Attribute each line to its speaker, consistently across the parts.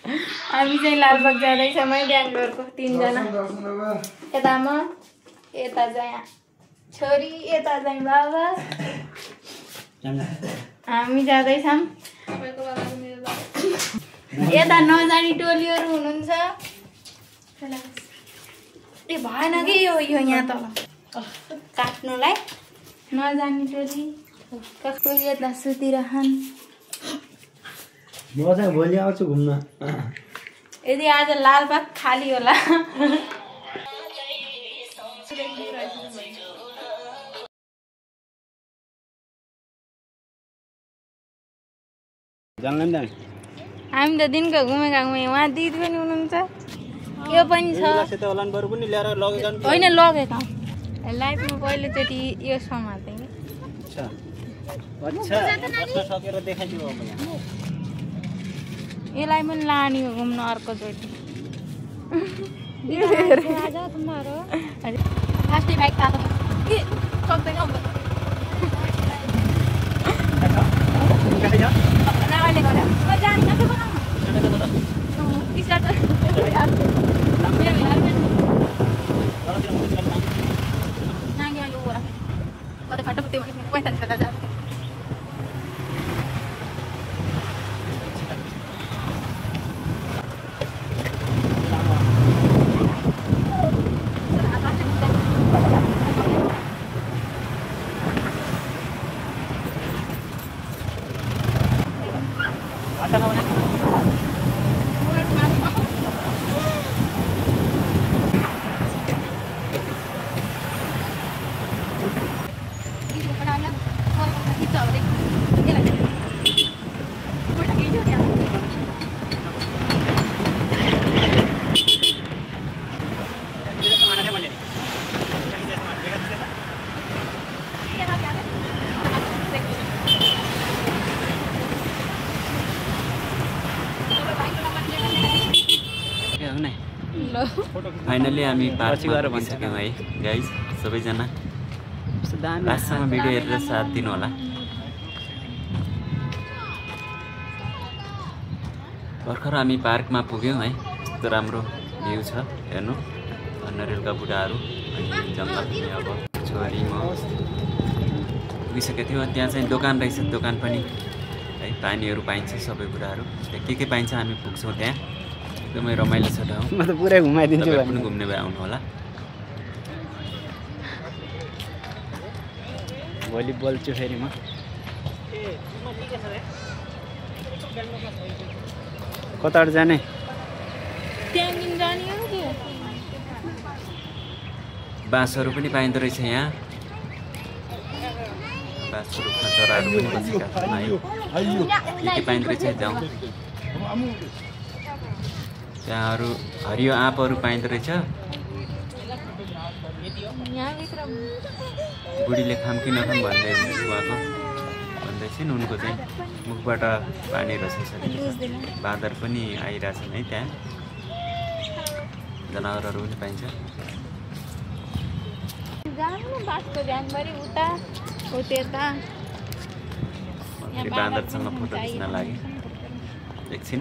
Speaker 1: हामी चाहिँ लालबाग जाँदैछौँ है ब्याङ्गलोरको 3 जना। यता म, यता चाहिँ छोरी, यता चाहिँ बाबा। हामी जाँदैछौँ। यता नजानी टोलीहरू हुनुहुन्छ। ए भएन कि यो यहाँ तल काट्नुलाई नजानी टोली कसको यता सुतिरहन्।
Speaker 2: म चाहिँ भोलि आउँछु घुम्न।
Speaker 1: यदि आज लालबाग खाली होला। हामी त दिनको घुमेका घुमे उहाँ दिदी पनि हुनुहुन्छ। यो पनि छ होइन लगेका लाइफमा पहिलोचोटि यो समातेँ। यसलाई पनि लाने हो घुम्न अर्कोचोटि। फास्टै बाइक आएको के सक्दैन
Speaker 3: फाइनली हामी पार्कमा पुगिसक्यौँ है गाइज। सबैजना लास्टसम्म भिडियो हेरेर साथ दिनु होला। भर्खर हामी पार्कमा पुग्यौँ है। यस्तो राम्रो भ्यू छ हेर्नु। नरेलका बुढाहरू अनि जङ्गल पनि अब छोरी म पुगिसकेको थियो। त्यहाँ चाहिँ दोकान रहेछ, दोकान पनि है पानीहरू पाइन्छ सबै कुराहरू के पाइन्छ। हामी पुग्छौँ त्यहाँ। एकदमै रमाइलो छ ठाउँ।
Speaker 2: म त पुरै घुमाइदिन्छु
Speaker 3: पनि घुम्ने भए आउनु होला।
Speaker 2: भोलि बोल्छु फेरि म। कताबाट जाने?
Speaker 3: बाँसहरू पनि पाइँदो रहेछ यहाँ। बाँसको रुखमा चराहरू पनि बसेका छन् है। के पाइँदो रहेछ जाउँ। त्यहाँ अरू हरियो आँपहरू पाइँदो रहेछ। बुढीले खाम कि नखाम भन्दै उहाँको भन्दैछन्। उनको चाहिँ मुखबाट पानी रसिसकेको छ। बाँदर पनि आइरहेछन् है। त्यहाँ जनावरहरू पनि पाइन्छ। बाँदरसँग फोटो खिच्न लागि एकछिन।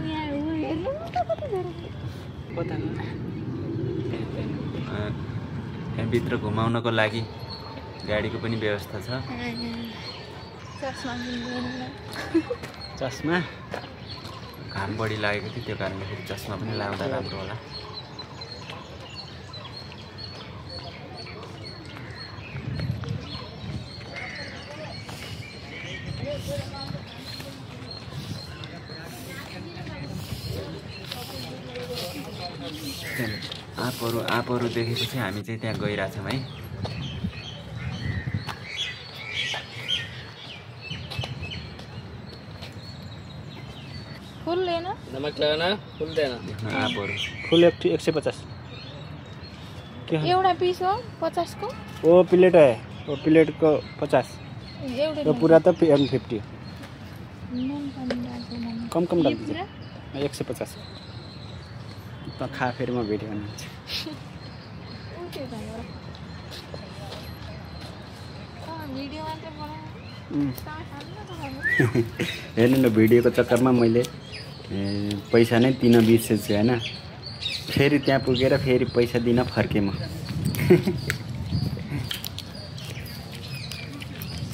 Speaker 3: भित्र घुमाउनको लागि गाडीको पनि व्यवस्था छ।
Speaker 2: चस्मा
Speaker 3: घाम बढी लागेको थियो त्यो कारणले फेरि चस्मा पनि लाउँदा राम्रो होला। आँपहरू देखेपछि हामी चाहिँ त्यहाँ गइरहेछौँ है।
Speaker 1: फुल लेना
Speaker 2: नमक लगाना फुल देना।
Speaker 3: आँपहरू
Speaker 2: फुल 150
Speaker 1: एउटा पिस हो 50 को।
Speaker 2: वो प्लेट है, वो प्लेट को 50। तो पूरा तो 50। कम डाल दीजिए 150। तो खा फिर मैं वीडियो बनाऊंगा। हेर्नु न भिडियोको चक्करमा मैले पैसा नै दिन बिर्सेछु हैन। फेरि त्यहाँ पुगेर फेरि पैसा दिन फर्के म।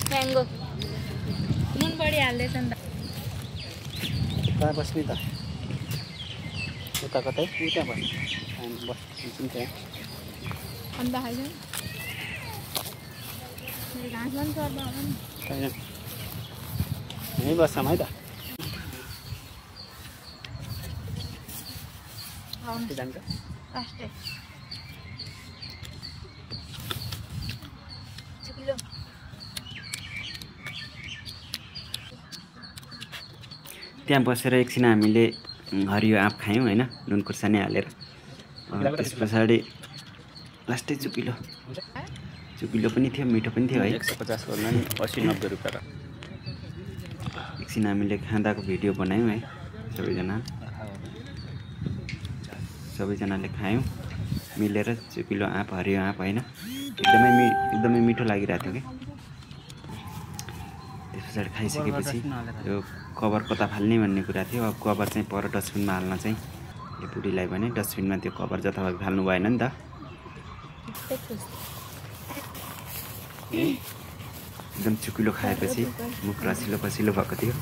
Speaker 1: म्याङ्गो नुन बढी हाल्दैछ नि त।
Speaker 2: कहाँ बस्ने त? उता कतै उता बस्छौँ त्यहाँ।
Speaker 1: अन्त खाइदिउँ घाँस पनि चर्दा होला नि।
Speaker 2: छैन यहीँ बस्छौँ है त। जान्छ
Speaker 1: लास्टै
Speaker 2: त्यहाँ बसेर एकछिन हामीले हरियो आँप खायौँ होइन, नुन खुर्सानी हालेर। त्यस पछाडि लास्टै चुपिलो पनि थियो, मिठो पनि थियो है।
Speaker 3: 150 गर्नु नि 80-90 रुपियाँ।
Speaker 2: एकछिन हामीले खाँदाको भिडियो बनायौँ है सबैजनाले खायौँ मिलेर चुपिलो आँप, हरियो आँप होइन। एकदमै मिठो लागिरहेको थियो कि। त्यस पछाडि खाइसकेपछि यो कभर कता फाल्ने भन्ने कुरा थियो। अब कभर चाहिँ पर डस्टबिनमा हाल्न चाहिँ यो बुढीलाई भने डस्टबिनमा त्यो कभर जताभावी फाल्नु भएन नि त। एकदम चुकिलो खाएपछि मुख रसिलो पसिलो भएको थियो।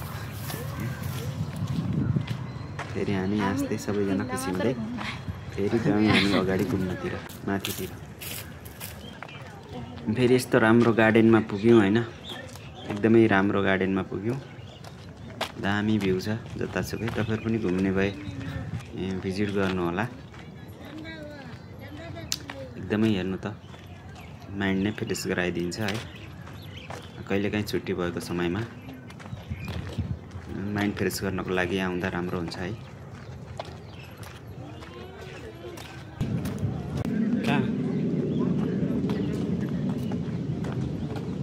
Speaker 2: फेरि हामी हाँस्दै सबैजना खुसी हुँदै फेरि गयौँ हामी अगाडि घुम्नतिर माथितिर। फेरि यस्तो राम्रो गार्डनमा पुग्यौँ होइन, एकदमै राम्रो गार्डनमा पुग्यौँ। दामी भ्यू छ जतासुकै। तपाईँहरू पनि घुम्ने भए भिजिट गर्नु होला। एकदमै हेर्नु त माइन्ड नै फ्रेस गराइदिन्छ है। कहिलेकाहीँ छुट्टी भएको समयमा माइन्ड फ्रेस गर्नको लागि आउँदा राम्रो हुन्छ है।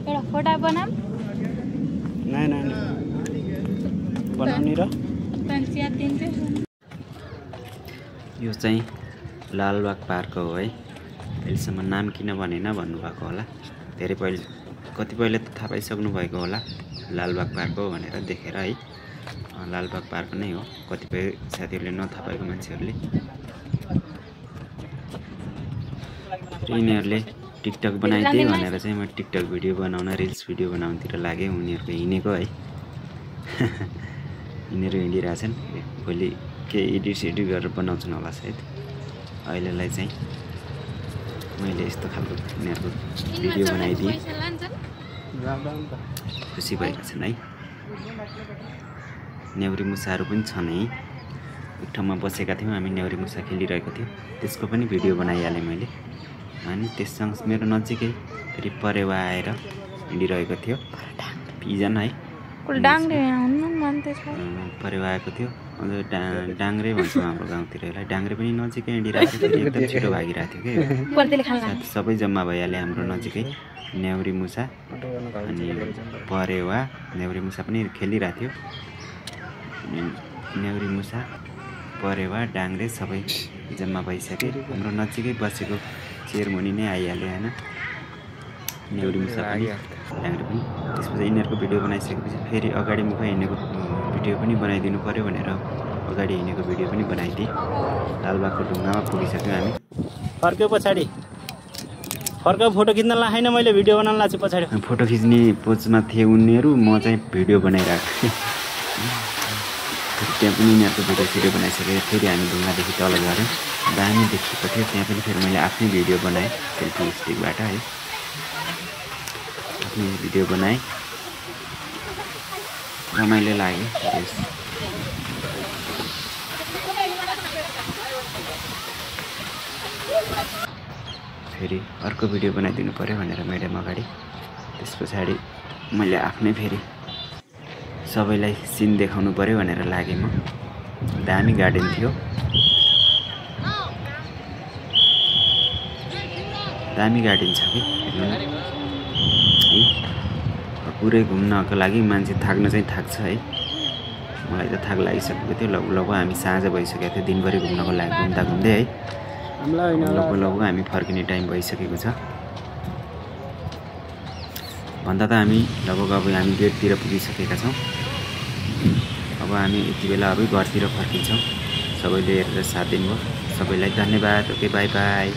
Speaker 1: एउटा फोटा बनाम
Speaker 2: बनाउने र यो चाहिँ लालबाग पार्क हो है। अहिलेसम्म नाम किन भनेन भन्नुभएको होला। धेरै कतिपयले त थाहा पाइसक्नु भएको होला लालबाग पार्क हो भनेर देखेर है। लालबाग पार्क नै हो। कतिपय साथीहरूले नथाहा पाएको मान्छेहरूले यिनीहरूले टिकटक बनाइदिए भनेर चाहिँ म टिकटक भिडियो बनाउन, रिल्स भिडियो बनाउनतिर लागेँ। उनीहरूको हिँडेको है। यिनीहरू हिँडिरहेछन्। भोलि केही एडिट गरेर बनाउँछन् होला सायद। अहिलेलाई चाहिँ मैले यस्तो खालको यिनीहरूको भिडियो बनाइदिएँ। खुसी भएका छन् है। नेउरी मुसाहरू पनि छन् है। एक ठाउँमा बसेका थियौँ हामी, नेउरी मुसा खेलिरहेको थियो। त्यसको पनि भिडियो बनाइहालेँ मैले। अनि त्यससँग मेरो नजिकै फेरि परेवा आएर हिँडिरहेको थियो पिजन है। परेवा आएको थियो। अन्त डाङ्ग्रे भन्छौँ हाम्रो गाउँतिर यसलाई। डाङ्ग्रे पनि नजिकै हिँडिरहेको थियो। एकदम छिटो भागिरहेको थियो कि। सबै जम्मा भइहाले हाम्रो नजिकै। नेउरी मुसा अनि परेवा, नेउरी मुसा पनि खेलिरहेको थियो। नेउरी मुसा, परेवा, डाङ्ग्रे सबै जम्मा भइसके। हाम्रो नजिकै बसेको चेयरमुनि नै आइहाल्यो होइन। नेउरी मुसा पनि डाङ्ग्रे पनि। त्यसपछि यिनीहरूको भिडियो बनाइसकेपछि फेरि अगाडि मुख हिँडेको भिडियो पनि बनाइदिनु पऱ्यो भनेर अगाडि हिँडेको भिडियो पनि बनाइदिएँ। लालबागको ढुङ्गामा पुगिसक्यो हामी। फर्क्यो पछाडि फर्क्यो। फोटो खिच्न लाएन मैले, भिडियो बनाउन लाग्छु पछाडि। फोटो खिच्ने पोजमा थिए उनीहरू, म चाहिँ भिडियो बनाइरहेको थिएँ। त्यहाँ पनि यिनीहरूको भिडियो बनाइसकेर फेरि हामी ढुङ्गादेखि तल गऱ्यौँ। दामी देखिएको थियो। त्यहाँ पनि फेरि मैले आफ्नै भिडियो बनाएँ सेल्फी स्टिकबाट है। आफ्नै भिडियो बनाएँ। रमाइलो लाग्यो। फेरि अर्को भिडियो बनाइदिनु पऱ्यो भनेर म्याडम अगाडि। त्यस पछाडि मैले आफ्नै फेरि सबैलाई सिन देखाउनु पऱ्यो भनेर लागेँ म। दामी गार्डन थियो। दामी गार्डन छ कि हेर्नु न। पुरै घुम्नको लागि मान्छे थाक्न चाहिँ थाक्छ है। मलाई त थाक लागिसकेको थियो। लगभग हामी साँझ भइसकेको थियो दिनभरि घुम्नको लागि घुम्दै है। लगभग हामी फर्किने टाइम भइसकेको छ। भन्दा त हामी लगभग अब हामी गेटतिर पुगिसकेका छौँ। अब हामी यति बेला अब घरतिर फर्किन्छौँ। सबैले हेरेर साथ दिनुभयो, सबैलाई धन्यवाद। Okay, by by.